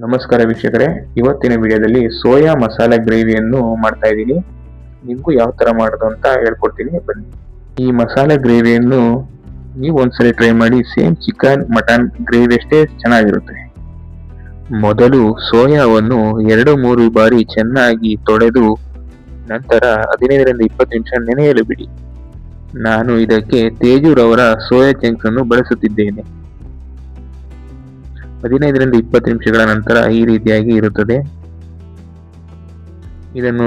ನಮಸ್ಕಾರ ವೀಕ್ಷಕರೇ, ಇವತ್ತಿನ ವಿಡಿಯೋದಲ್ಲಿ ಸೋಯಾ ಮಸಾಲೆ ಗ್ರೇವಿಯನ್ನು ಮಾಡ್ತಾ ಇದ್ದೀನಿ. ನಿಮಗೂ ಯಾವ ತರ ಮಾಡೋದು ಅಂತ ಹೇಳ್ಕೊಡ್ತೀನಿ ಬನ್ನಿ. ಈ ಮಸಾಲೆ ಗ್ರೇವಿಯನ್ನು ನೀವು ಒಂದ್ಸರಿ ಟ್ರೈ ಮಾಡಿ. ಸೇಮ್ ಚಿಕನ್ ಮಟನ್ ಗ್ರೇವಿ ಅಷ್ಟೇ ಚೆನ್ನಾಗಿರುತ್ತೆ. ಮೊದಲು ಸೋಯಾವನ್ನು 2-3 ಬಾರಿ ಚೆನ್ನಾಗಿ ತೊಳೆದು ನಂತರ 15-20 ನಿಮಿಷ ನೆನೆಯಲು ಬಿಡಿ. ನಾನು ಇದಕ್ಕೆ ತೇಜೂರ್ ಅವರ ಸೋಯಾ ಚಂಕ್ಸ್ ಅನ್ನು ಬಳಸುತ್ತಿದ್ದೇನೆ. 15-20 ನಿಮಿಷಗಳ ನಂತರ ಈ ರೀತಿಯಾಗಿ ಇರುತ್ತದೆ. ಇದನ್ನು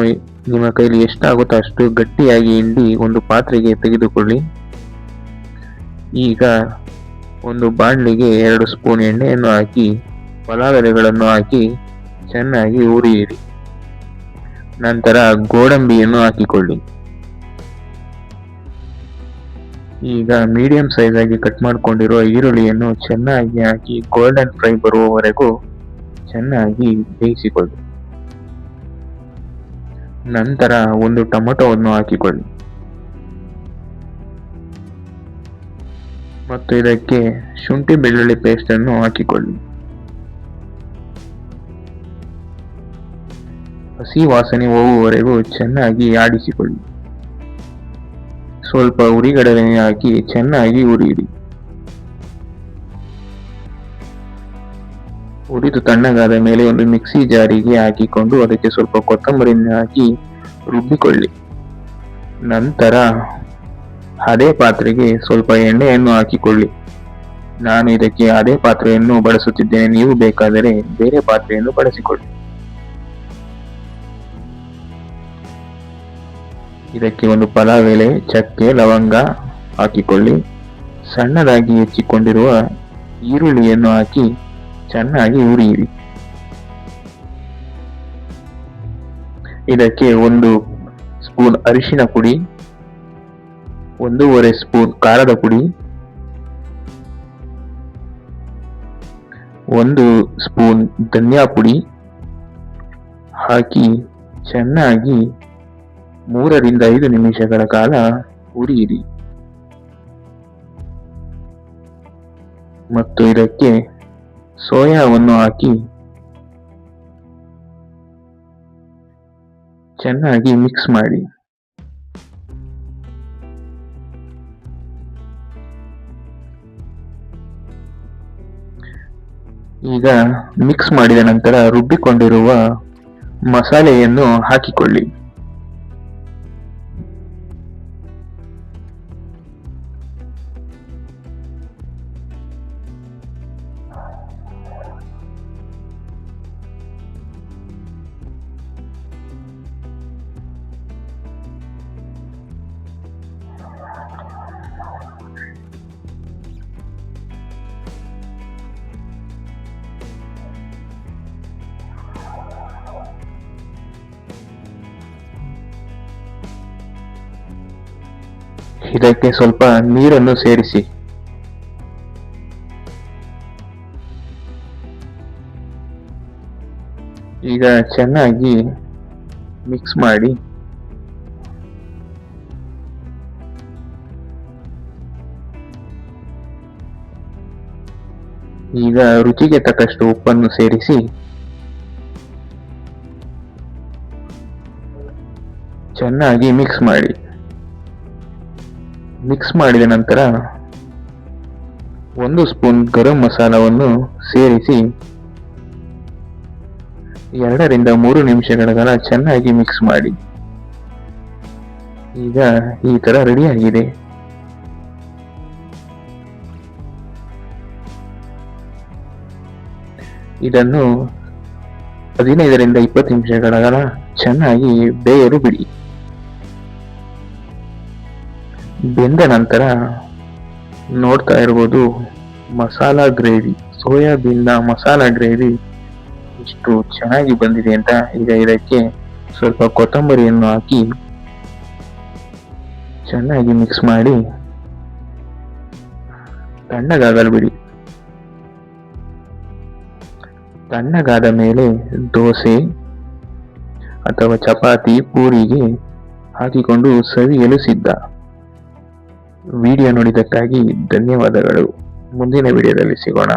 ನಿಮ್ಮ ಕೈಲಿ ಎಷ್ಟಾಗುತ್ತೋ ಅಷ್ಟು ಗಟ್ಟಿಯಾಗಿ ಹಿಂಡಿ ಒಂದು ಪಾತ್ರೆಗೆ ತೆಗೆದುಕೊಳ್ಳಿ. ಈಗ ಒಂದು ಬಾಣಲಿಗೆ 2 ಸ್ಪೂನ್ ಎಣ್ಣೆಯನ್ನು ಹಾಕಿ ಪಲಾವ್ ಎಲೆಗಳನ್ನು ಹಾಕಿ ಚೆನ್ನಾಗಿ ಹುರಿಯಿರಿ. ನಂತರ ಗೋಡಂಬಿಯನ್ನು ಹಾಕಿಕೊಳ್ಳಿ. ಈಗ ಮೀಡಿಯಂ ಸೈಜ್ ಆಗಿ ಕಟ್ ಮಾಡಿಕೊಂಡಿರುವ ಈರುಳ್ಳಿಯನ್ನು ಚೆನ್ನಾಗಿ ಹಾಕಿ ಗೋಲ್ಡನ್ ಫ್ರೈ ಬರುವವರೆಗೂ ಚೆನ್ನಾಗಿ ಬೇಯಿಸಿಕೊಳ್ಳಿ. ನಂತರ ಒಂದು ಟೊಮೆಟೊವನ್ನು ಹಾಕಿಕೊಳ್ಳಿ ಮತ್ತು ಇದಕ್ಕೆ ಶುಂಠಿ ಬೆಳ್ಳುಳ್ಳಿ ಪೇಸ್ಟ್ ಅನ್ನು ಹಾಕಿಕೊಳ್ಳಿ. ಹಸಿ ವಾಸನೆ ಹೋಗುವವರೆಗೂ ಚೆನ್ನಾಗಿ ಆಡಿಸಿಕೊಳ್ಳಿ. ಸ್ವಲ್ಪ ಹುರಿಗಡಲೆ ಹಾಕಿ ಚೆನ್ನಾಗಿ ಹುರಿಯಿರಿ. ಹುರಿದು ತಣ್ಣಗಾದ ಮೇಲೆ ಒಂದು ಮಿಕ್ಸಿ ಜಾರಿಗೆ ಹಾಕಿಕೊಂಡು ಅದಕ್ಕೆ ಸ್ವಲ್ಪ ಕೊತ್ತಂಬರಿಯನ್ನು ಹಾಕಿ ರುಬ್ಬಿಕೊಳ್ಳಿ. ನಂತರ ಅದೇ ಪಾತ್ರೆಗೆ ಸ್ವಲ್ಪ ಎಣ್ಣೆಯನ್ನು ಹಾಕಿಕೊಳ್ಳಿ. ನಾನು ಇದಕ್ಕೆ ಅದೇ ಪಾತ್ರೆಯನ್ನು ಬಳಸುತ್ತಿದ್ದೇನೆ, ನೀವು ಬೇಕಾದರೆ ಬೇರೆ ಪಾತ್ರೆಯನ್ನು ಬಳಸಿಕೊಳ್ಳಿ. ಇದಕ್ಕೆ ಒಂದು ಪಲಾವ್ ಎಲೆ, ಚಕ್ಕೆ, ಲವಂಗ ಹಾಕಿಕೊಳ್ಳಿ. ಸಣ್ಣದಾಗಿ ಹೆಚ್ಚಿಕೊಂಡಿರುವ ಈರುಳ್ಳಿಯನ್ನು ಹಾಕಿ ಚೆನ್ನಾಗಿ ಹುರಿಯಿರಿ. ಇದಕ್ಕೆ 1 ಸ್ಪೂನ್ ಅರಿಶಿನ ಪುಡಿ, 1.5 ಸ್ಪೂನ್ ಖಾರದ ಪುಡಿ, 1 ಸ್ಪೂನ್ ಧನಿಯಾ ಪುಡಿ ಹಾಕಿ ಚೆನ್ನಾಗಿ 3-5 ನಿಮಿಷಗಳ ಕಾಲ ಹುರಿಯಿರಿ. ಮತ್ತು ಇದಕ್ಕೆ ಸೋಯಾವನ್ನು ಹಾಕಿ ಚೆನ್ನಾಗಿ ಮಿಕ್ಸ್ ಮಾಡಿ. ಈಗ ಮಿಕ್ಸ್ ಮಾಡಿದ ನಂತರ ರುಬ್ಬಿಕೊಂಡಿರುವ ಮಸಾಲೆಯನ್ನು ಹಾಕಿಕೊಳ್ಳಿ. ಇದಕ್ಕೆ ಸ್ವಲ್ಪ ನೀರನ್ನು ಸೇರಿಸಿ. ಈಗ ಚೆನ್ನಾಗಿ ಮಿಕ್ಸ್ ಮಾಡಿ. ಈಗ ರುಚಿಗೆ ತಕ್ಕಷ್ಟು ಉಪ್ಪನ್ನು ಸೇರಿಸಿ ಚೆನ್ನಾಗಿ ಮಿಕ್ಸ್ ಮಾಡಿ. ಮಿಕ್ಸ್ ಮಾಡಿದ ನಂತರ 1 ಸ್ಪೂನ್ ಗರಂ ಮಸಾಲವನ್ನು ಸೇರಿಸಿ 2-3 ನಿಮಿಷಗಳ ಕಾಲ ಚೆನ್ನಾಗಿ ಮಿಕ್ಸ್ ಮಾಡಿ. ಈಗ ಈ ತರ ರೆಡಿಯಾಗಿದೆ. ಇದನ್ನು 15-20 ನಿಮಿಷಗಳ ಕಾಲ ಚೆನ್ನಾಗಿ ಬೇಯಲು ಬಿಡಿ. ಬೆಂದ ನಂತರ ನೋಡ್ತಾ ಇರ್ಬೋದು, ಮಸಾಲಾ ಗ್ರೇವಿ, ಸೋಯಾಬೀನ್ ನ ಮಸಾಲಾ ಗ್ರೇವಿ ಎಷ್ಟು ಚೆನ್ನಾಗಿ ಬಂದಿದೆ ಅಂತ. ಈಗ ಇದಕ್ಕೆ ಸ್ವಲ್ಪ ಕೊತ್ತಂಬರಿಯನ್ನು ಹಾಕಿ ಚೆನ್ನಾಗಿ ಮಿಕ್ಸ್ ಮಾಡಿ ತಣ್ಣಗಾಗಲು ಬಿಡಿ. ತಣ್ಣಗಾದ ಮೇಲೆ ದೋಸೆ ಅಥವಾ ಚಪಾತಿ, ಪೂರಿಗೆ ಹಾಕಿಕೊಂಡು ಸವಿಯಲು ಸಿದ್ಧ. ವಿಡಿಯೋ ನೋಡಿದ್ದಕ್ಕಾಗಿ ಧನ್ಯವಾದಗಳು. ಮುಂದಿನ ವಿಡಿಯೋದಲ್ಲಿ ಸಿಗೋಣ.